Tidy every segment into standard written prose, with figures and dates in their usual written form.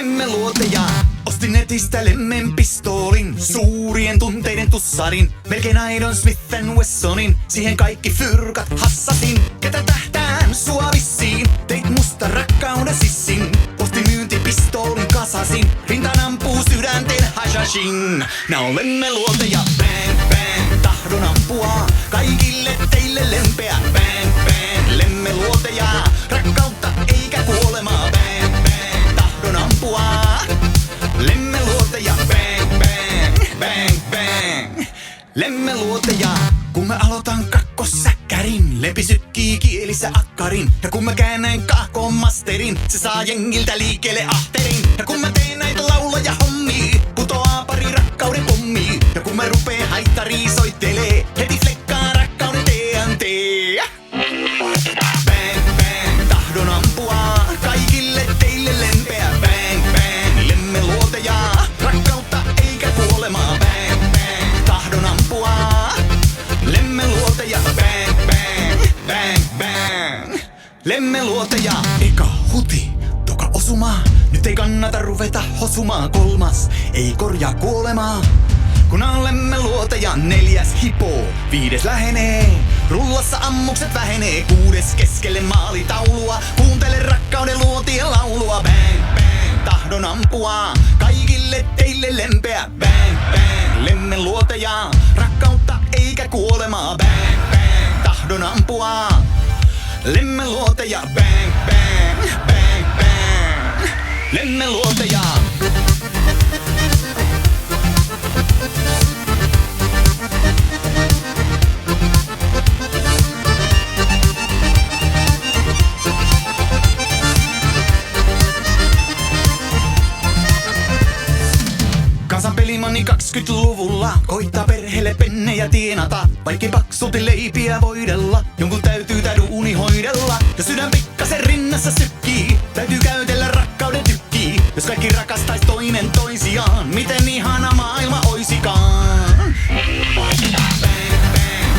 Lemmeluoteja. Ostin netistä lemmen pistoolin, suurien tunteiden tussarin, melkein Iron Smith & Wessonin, siihen kaikki fyrkat hassasin. Ketä tähtään sua vissiin, teit musta rakkauden sissin. Postin myyntipistoolin kasasin, rintaan ampuu sydänteen hashashin. Nää on lemmeluoteja, bang bang, tahdon ampua kaikille teille lempeä. Bang bang, lemmeluoteja, rakkautta eikä kuolemaa. Bang bang, tahdon ampua lemmeluoteja, bang bang, bang bang. Lemmeluoteja, kun mä aloitan kakkossäkkärin, lempi sykkii kielissä akkarin. Ja kun mä käännän kahkoon masterin, se saa jengiltä liikkeelle ahterin. Ja kun mä teen näitä lauloja hommia, putoaa pari rakkauden pommia. Ja kun mä rupeen haittarii soittelee, heti flekkaa rakkauden TNT. Bang bang, tahdon ampua kaikille teille lempeä. Bang bang, lemmeluoteja, rakkautta eikä kuolemaa. Bang bang, tahdon ampua lemmeluoteja. Bang bang, bang bang, lemmeluoteja. Eka huti, toka osuma, nyt ei kannata ruveta hosumaan. Kolmas, ei korjaa kuolemaa, kun on lemmeluoteja. Neljäs hipoo, viides lähenee, rullassa ammukset vähenee. Kuudes keskelle maalitaulua, kuuntele rakkauden luotien laulua. Bang bang, tahdon ampua kaikille teille lempeä. Bang bang, lemmeluoteja, rakkautta eikä kuolemaa. Bang bang, tahdon ampua lemmeluoteja. Bang bang, bang bang, lemmeluoteja. Kansan pelimanni 20-luvulla koittaa perheelle pennejä tienata. Vaikkei paksulti leipiä voidella, jonkun täytyy tää duuni hoidella. Ja sydän pikkasen rinnassa sykkii, täytyy käytellä rakkauden tykkii. Jos kaikki rakastais toinen toisiaan, miten ihana maailma oisikaan. Bang bang,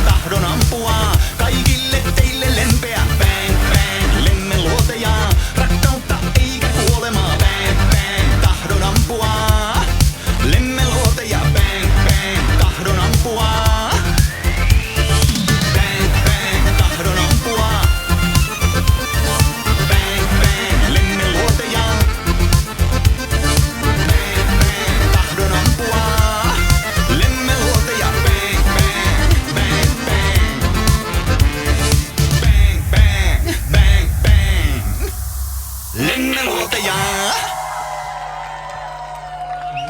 tahdon ampua kaikille teille lempeä. Bang bang, lemmeluoteja, rakkautta eikä kuolemaa. Bang bang, tahdon ampua lemmeluoteja. Bang bang, tahdon ampua. Bang bang, tahdon ampua. Bang bang, lemmeluoteja. Bang bang, tahdon ampua lemmeluoteja. Bang bang, bang bang. Bang bang, bang bang, lemmeluoteja.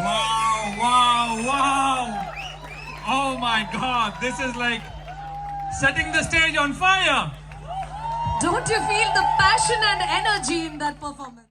Wow, wow, wow. Oh my God, this is like setting the stage on fire. Don't you feel the passion and energy in that performance?